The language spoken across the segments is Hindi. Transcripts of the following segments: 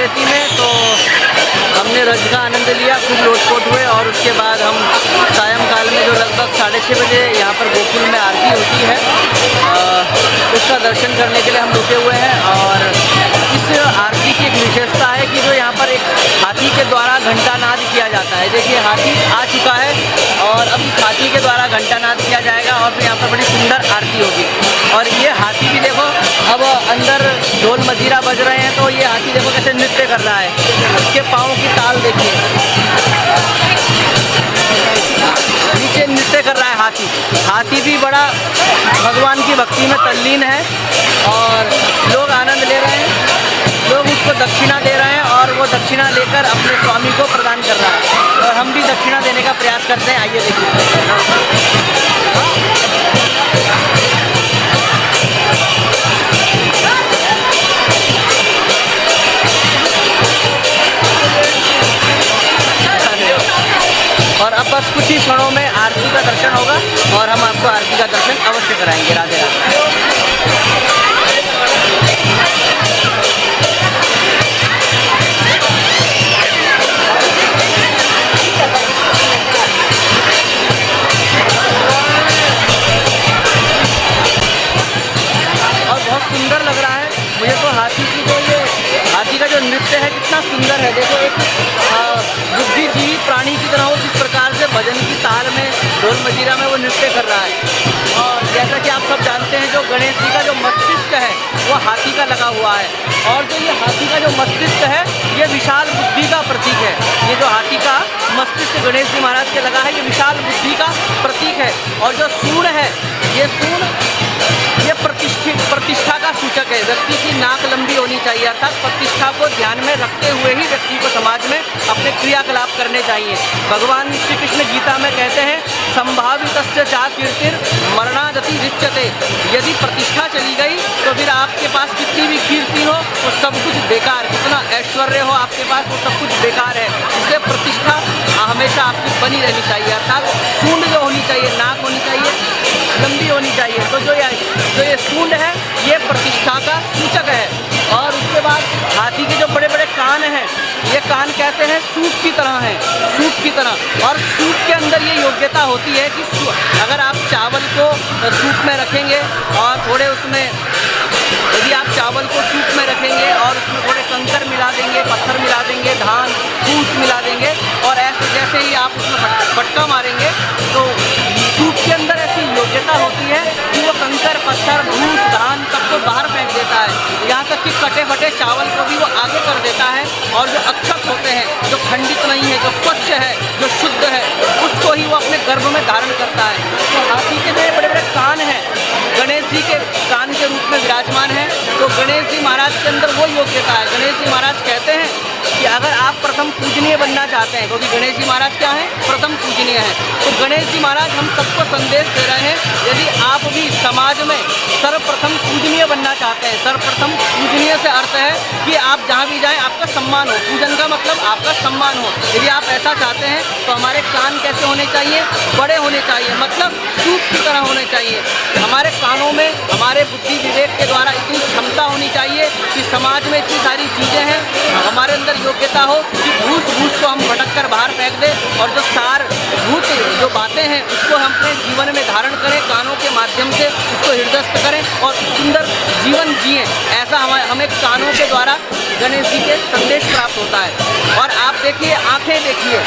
आरती में, तो हमने रज का आनंद लिया, खूब लोटपोट हुए और उसके बाद हम सायंकाल में जो लगभग 6:30 बजे यहाँ पर गोकुल में आरती होती है, उसका दर्शन करने के लिए हम रुके हुए हैं। और इस आरती की एक विशेषता है कि जो यहाँ पर एक हाथी के द्वारा घंटानाद किया जाता है। देखिए हाथी आ चुका है और अब इस हाथी के द्वारा घंटानाद किया जाएगा और फिर यहाँ पर बड़ी सुंदर आरती होगी। और ये हाथी भी देखो, अब अंदर ढोल मजीरा बज रहे हैं तो ये हाथी देखो कैसे नृत्य कर रहा है, उसके पाँव की ताल देखिए, नीचे नृत्य कर रहा है हाथी। हाथी भी बड़ा भगवान की भक्ति में तल्लीन है और लोग आनंद ले रहे हैं, लोग उसको दक्षिणा दे रहे हैं और वो दक्षिणा लेकर अपने स्वामी को प्रदान कर रहा है। और हम भी दक्षिणा देने का प्रयास करते हैं, आइए देखिए। और अब बस कुछ ही क्षणों में आरती का दर्शन होगा और हम आपको आरती का दर्शन अवश्य कराएंगे। राधे राधे। और बहुत सुंदर लग रहा है मुझे तो हाथी की जो ये हाथी का जो नृत्य है कितना सुंदर है। देखो एक बुद्धिजीवी प्राणी की तरह वो जिस प्रकार से भजन की ताल में ढोल मजीरा में वो नृत्य कर रहा है। और जैसा कि आप सब जानते हैं जो गणेश जी का जो मस्तिष्क है वो हाथी का लगा हुआ है और जो ये हाथी का जो मस्तिष्क है ये विशाल बुद्धि का प्रतीक है। ये जो हाथी का मस्तिष्क गणेश जी महाराज के लगा है ये विशाल बुद्धि का प्रतीक है। और जो सूंड है ये सूंड ये प्रतिष्ठा का सूचक है। व्यक्ति की नाक लंबी होनी चाहिए, अर्थात प्रतिष्ठा को ध्यान में रखते हुए ही व्यक्ति को समाज में अपने क्रियाकलाप करने चाहिए। भगवान श्री कृष्ण गीता में कहते हैं संभावितस्य चा कीर्तिर मरणादति रिच्यते। यदि प्रतिष्ठा चली गई तो फिर आपके पास कितनी भी कीर्ति हो वो सब कुछ बेकार, कितना ऐश्वर्य हो आपके पास वो सब कुछ बेकार है। इसलिए प्रतिष्ठा हमेशा आपकी बनी रहनी चाहिए, अर्थात सूंड जो होनी चाहिए, नाक होनी चाहिए, लंबी होनी चाहिए। तो जो ये सूंड है ये प्रतिष्ठा का सूचक है। और उसके बाद हाथी के जो बड़े बड़े कान हैं ये कान कैसे हैं, सूप की तरह हैं, सूप की तरह। और सूप के अंदर ये योग्यता होती है कि अगर आप चावल को सूप में रखेंगे और थोड़े उसमें यदि आप चावल को सूप में रखेंगे और उसमें थोड़े कंकर मिला देंगे, पत्थर मिला देंगे, धान फूस मिला देंगे और ऐसे जैसे ही आप उसमें फटका मारेंगे तो सूप के अंदर ऐसी योग्यता होती है कि वो कंकर पत्थर भूस धान सबको बाहर फेंक देता है। यहाँ तक कि कटे फटे चावल को भी वो आगे कर देता है और जो अक्षत होते हैं, जो खंडित नहीं है, जो स्वच्छ है, जो शुद्ध है, उसको ही वो अपने गर्भ में धारण करता है। तो हाथी के जो बड़े बड़े कान हैं गणेश जी के कान के रूप में विराजमान है। तो गणेश जी महाराज के अंदर वो योग्यता है। गणेश जी महाराज कहते हैं कि अगर आप प्रथम पूजनीय बनना चाहते हैं, क्योंकि गणेश जी महाराज क्या हैं, प्रथम पूजनीय हैं, तो गणेश जी महाराज हम सबको संदेश दे रहे हैं यदि आप भी समाज में सर्वप्रथम पूजनीय बनना चाहते हैं। सर्वप्रथम पूजनीय से अर्थ है कि आप जहाँ भी जाएं आपका सम्मान हो, पूजन का मतलब आपका सम्मान हो। यदि आप ऐसा चाहते हैं तो हमारे कान कैसे होने चाहिए, बड़े होने चाहिए, मतलब सूप की तरह होने चाहिए। हमारे कानों में हमारे बुद्धि विवेक के द्वारा इतनी क्षमता होनी चाहिए कि समाज में इतनी सारी चीज़ें हैं, हमारे अंदर योग्यता हो कि भूस को हम भटक कर बाहर फेंक दें और जो सारभूत जो बातें हैं उसको हम अपने जीवन में धारण करें, कानों के माध्यम से उसको हृदयस्थ करें और सुंदर जीवन जिएं। ऐसा हमें कानों के द्वारा गणेश जी के संदेश प्राप्त होता है। और आप देखिए, आँखें देखिए,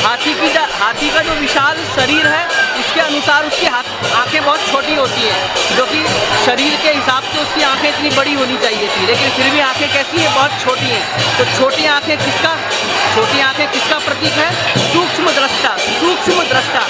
हाथी का जो विशाल शरीर है उसके अनुसार उसकी आँखें बहुत छोटी होती है, जो कि शरीर के हिसाब से उसकी आँखें इतनी बड़ी होनी चाहिए थी, लेकिन फिर भी आँखें कैसी हैं, बहुत छोटी हैं। तो छोटी आँखें किसका प्रतीक है, सूक्ष्म दृष्टा, सूक्ष्म दृष्टा।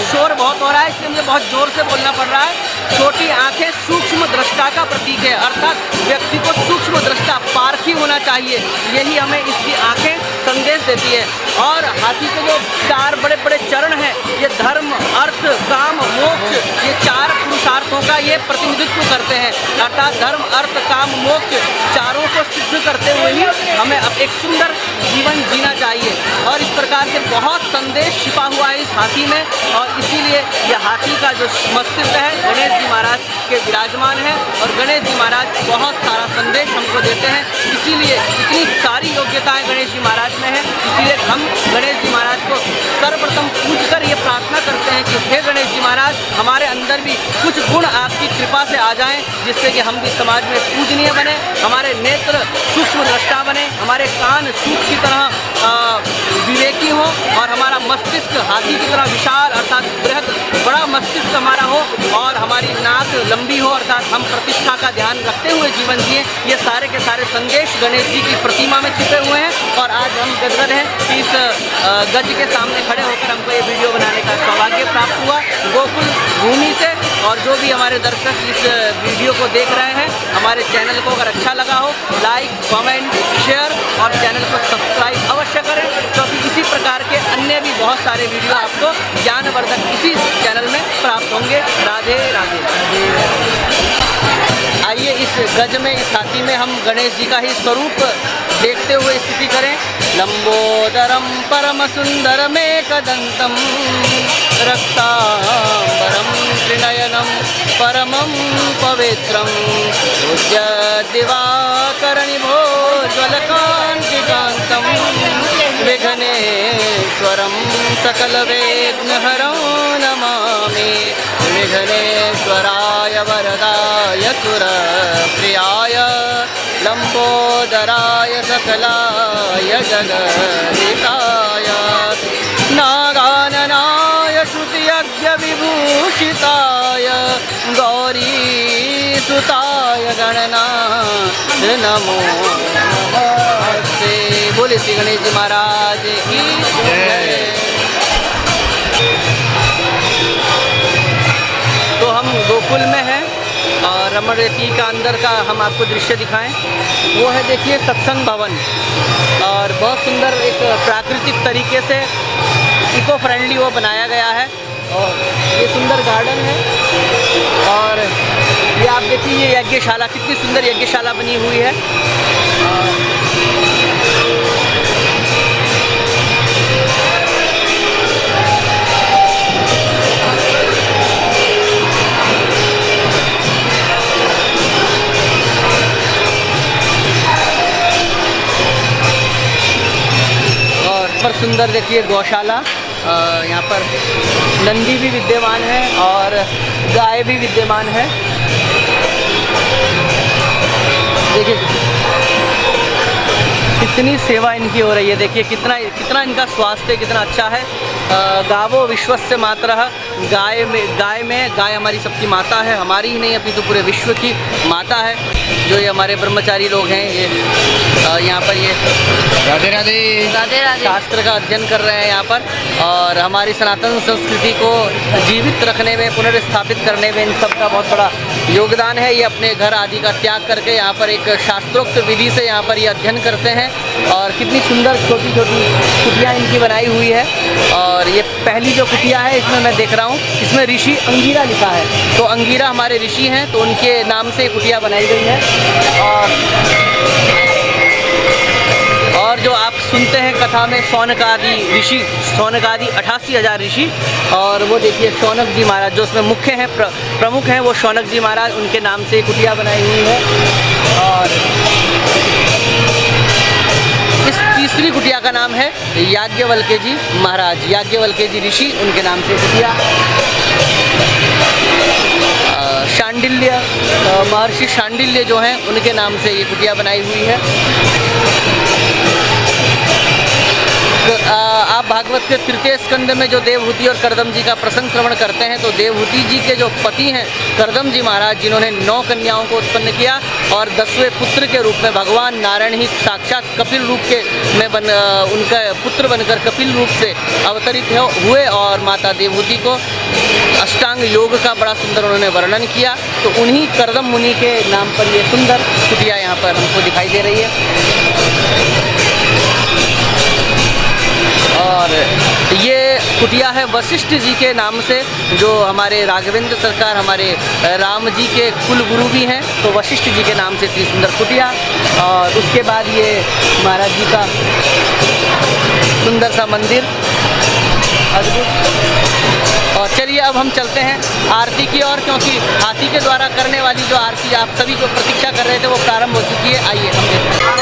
शोर बहुत हो रहा है इसलिए मुझे बहुत जोर से बोलना पड़ रहा है। छोटी आँखें सूक्ष्म दृष्टा का प्रतीक है, अर्थात व्यक्ति को सूक्ष्म दृष्टा पारखी होना चाहिए, यही हमें इसकी आँखें संदेश देती है। और हाथी के जो 4 बड़े बड़े चरण हैं ये धर्म, अर्थ, काम, मोक्ष, ये 4 पुरुषार्थों का ये प्रतिनिधित्व करते हैं। अर्थात धर्म, अर्थ, काम, मोक्ष चारों को सिद्ध करते हुए ही हमें अब एक सुंदर जीवन जीना चाहिए। और इस प्रकार से बहुत संदेश छिपा हुआ है इस हाथी में, और इसीलिए यह हाथी का जो मस्तिष्क है गणेश जी महाराज के विराजमान है। और गणेश जी महाराज बहुत सारा संदेश हमको देते हैं, इसीलिए इतनी सारी योग्यताएं गणेश जी महाराज में है। इसीलिए हम गणेश जी महाराज को सर्वप्रथम पूजकर ये प्रार्थना करते हैं कि हे गणेश जी महाराज, हमारे अंदर भी कुछ गुण आपकी कृपा से आ जाएं, जिससे कि हम भी समाज में पूजनीय बने, हमारे नेत्र सूक्ष्म दृष्टा बने, हमारे कान सूत की तरह विवेकी हो, और हमारा मस्तिष्क हाथी की तरह विशाल अर्थात बृहद बड़ा मस्तिष्क हमारा हो, और हमारी नाक लंबी हो, अर्थात हम प्रतिष्ठा का ध्यान रखते हुए जीवन जिए। ये सारे के सारे संदेश गणेश जी की प्रतिमा में छिपे हुए हैं। और आज हम गदगद हैं कि इस गज के सामने खड़े होकर हमको ये वीडियो बनाने का सौभाग्य प्राप्त हुआ गोकुल भूमि से। और जो भी हमारे दर्शक इस वीडियो को देख रहे हैं, हमारे चैनल को अगर अच्छा लगा हो, लाइक, कमेंट, शेयर और चैनल को सब्सक्राइब अवश्य करें, क्योंकि इसी प्रकार के अन्य भी बहुत सारे वीडियो आपको ज्ञानवर्धक इसी चैनल में प्राप्त होंगे। राधे राधे। आइए इस गज में, इस हाथी में हम गणेश जी का ही स्वरूप देखते हुए स्थिति करें। लंबोदरम परम सुंदरमेकदंतम रक्तांबरम त्रिनयनम परमं पवित्रम पूज्य दिवाकरनिभोज्वलकान्तिकान्तं विघ्नेश्वरं सकलविघ्नहरं नमामि। विघ्नेश्वराय वरदाय सुरप्रियाय लंबोदराय सकलाय जगदिताय नागाननाय श्रुतियज्ञविभूषिताय गौरीसुताय गणनाथ नमो नमस्ते। बोले श्री गणेश जी महाराज की जय। तो हम गोकुल में हैं और रमण रेती का अंदर का हम आपको दृश्य दिखाएं। वो है देखिए सत्संग भवन, और बहुत सुंदर एक प्राकृतिक तरीके से इको फ्रेंडली वो बनाया गया है। और ये सुंदर गार्डन है, और ये आप देखिए ये यज्ञशाला, कितनी सुंदर यज्ञशाला बनी हुई है। सुंदर देखिए गौशाला, यहाँ पर नंदी भी विद्यमान है और गाय भी विद्यमान है। देखिए कितनी सेवा इनकी हो रही है, देखिए कितना इनका स्वास्थ्य कितना अच्छा है। गावो विश्वस्य मातरः, गाय हमारी सबकी माता है, हमारी ही नहीं अपितु पूरे विश्व की माता है। जो ये हमारे ब्रह्मचारी लोग हैं, ये यहाँ पर ये राधे राधे राधे राधे शास्त्र का अध्ययन कर रहे हैं यहाँ पर, और हमारी सनातन संस्कृति को जीवित रखने में, पुनर्स्थापित करने में इन सब का बहुत बड़ा योगदान है। ये अपने घर आदि का त्याग करके यहाँ पर एक शास्त्रोक्त विधि से यहाँ पर ये अध्ययन करते हैं। और कितनी सुंदर छोटी छोटी कुटियाँ इनकी बनाई हुई है। और ये पहली जो कुटिया है इसमें मैं देख रहा हूँ, इसमें ऋषि अंगीरा लिखा है, तो अंगीरा हमारे ऋषि हैं, तो उनके नाम से कुटिया बनाई गई है। और जो आप सुनते हैं कथा में शौनकादि ऋषि, शौनकादि 88,000 ऋषि, और वो देखिए शौनक जी महाराज जो उसमें मुख्य हैं, प्रमुख हैं, वो शौनक जी महाराज, उनके नाम से कुटिया बनाई हुई है। और इस तीसरी कुटिया का नाम है याज्ञवल्क्य जी महाराज, याज्ञवल्क्य जी ऋषि, उनके नाम से कुटिया। शांडिल्य महर्षि शांडिल्य जो हैं, उनके नाम से ये कुटिया बनाई हुई है। आप भागवत के तृतीय स्कंद में जो देवहूति और कर्दम जी का प्रसंग श्रवण करते हैं, तो देवहूति जी के जो पति हैं कर्दम जी महाराज, जिन्होंने 9 कन्याओं को उत्पन्न किया, और 10वें पुत्र के रूप में भगवान नारायण ही साक्षात कपिल रूप के में उनका पुत्र बनकर कपिल रूप से अवतरित हुए, और माता देवहूति को अष्टांग योग का बड़ा सुंदर उन्होंने वर्णन किया। तो उन्हीं कर्दम मुनि के नाम पर ये सुंदर कुटिया यहाँ पर हमको दिखाई दे रही है। और ये कुटिया है वशिष्ठ जी के नाम से, जो हमारे राघवेंद्र सरकार हमारे राम जी के कुल गुरु भी हैं, तो वशिष्ठ जी के नाम से इतनी सुंदर कुटिया। और उसके बाद ये महाराज जी का सुंदर सा मंदिर, अद्भुत। और चलिए अब हम चलते हैं आरती की ओर, क्योंकि हाथी के द्वारा करने वाली जो आरती आप सभी को प्रतीक्षा कर रहे थे वो प्रारंभ हो चुकी है। आइए हम देखते हैं।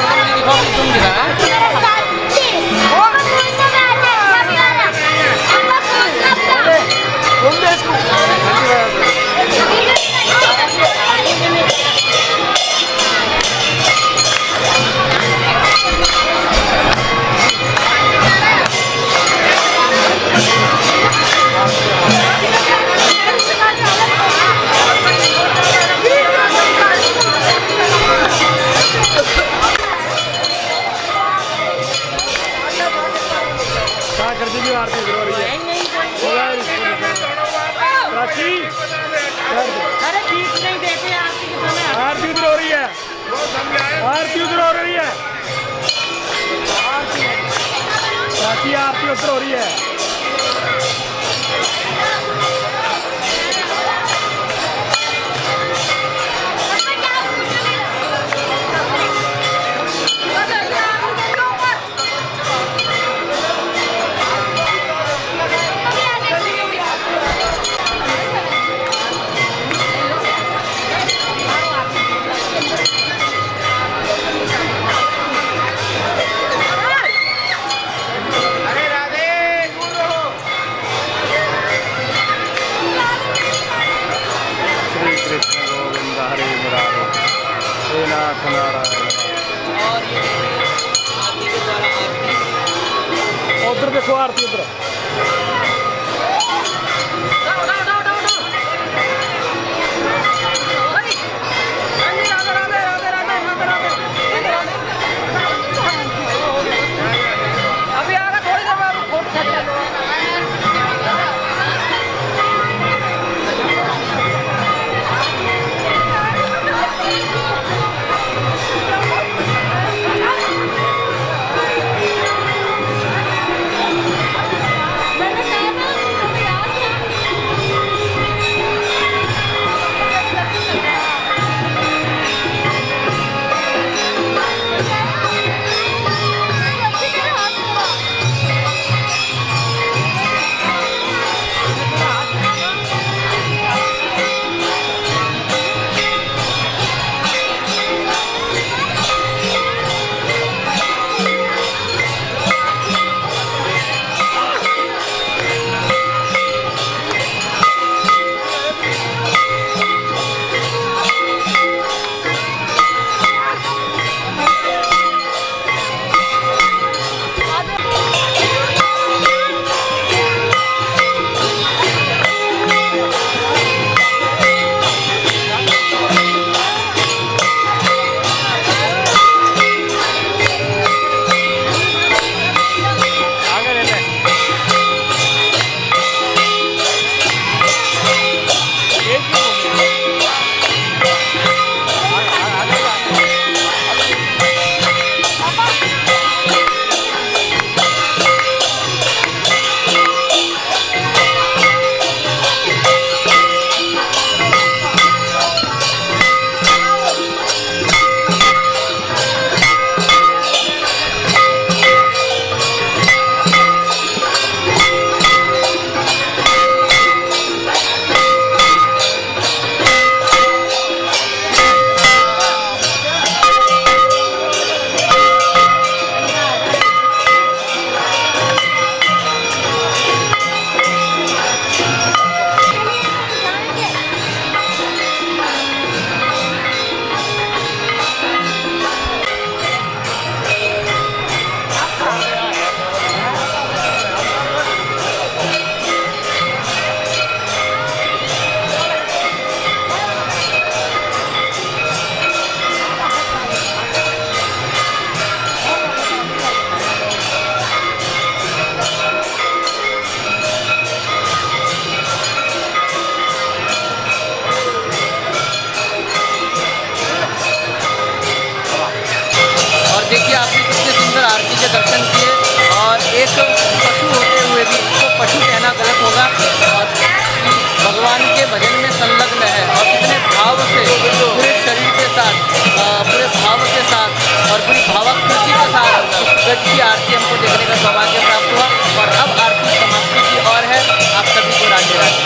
अरे ठीक नहीं देते आरती के समय। आरती उधर हो रही है, आरती उधर हो रही है, आरती उधर हो रही है। और ये आरती के द्वारा आरती, उधर देखो आरती उधर। पशु कहना गलत होगा, और भगवान के भजन में संलग्न है और कितने भाव से पूरे शरीर के साथ, पूरे भाव के साथ और पूरी भावकृति के साथ उस गज की आरती हमको देखने का सौभाग्य प्राप्त हुआ। और अब आरती समाप्ति की ओर है। आप सभी को राधे राधे।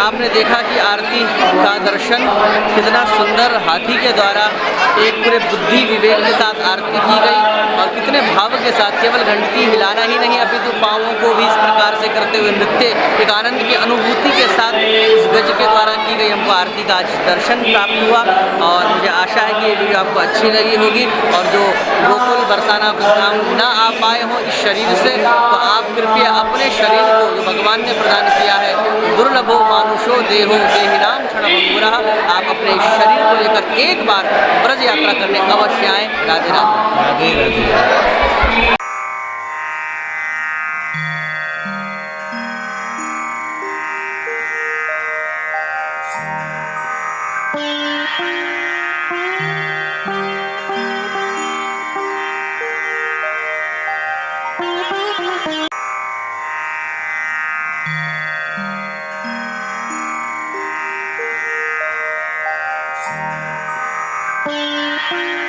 आपने देखा कि आरती का दर्शन कितना सुंदर हाथी के द्वारा एक पूरे बुद्धि विवेक के साथ आरती की गई, और कितने भाव के साथ, केवल घंटी हिलाना ही नहीं अपितु पाँवों को भी इस प्रकार से करते हुए नृत्य, एक आनंद की अनुभूति के साथ इस गज के द्वारा की गई हमको आरती का आज दर्शन प्राप्त हुआ। और मुझे आशा है कि ये वीडियो आपको अच्छी लगी होगी, और जो गोकुल बरसाना कुछ ना आ पाए हो इस शरीर से, तो आप कृपया अपने शरीर को जो भगवान ने प्रदान किया है, दुर्लभो मानुषो देहो देहिनाम क्षणभंगुरः, आप अपने शरीर को लेकर एक बार ब्रज यात्रा करने अवश्य आएँ। राधे राधे। राधे राधे। Thank you.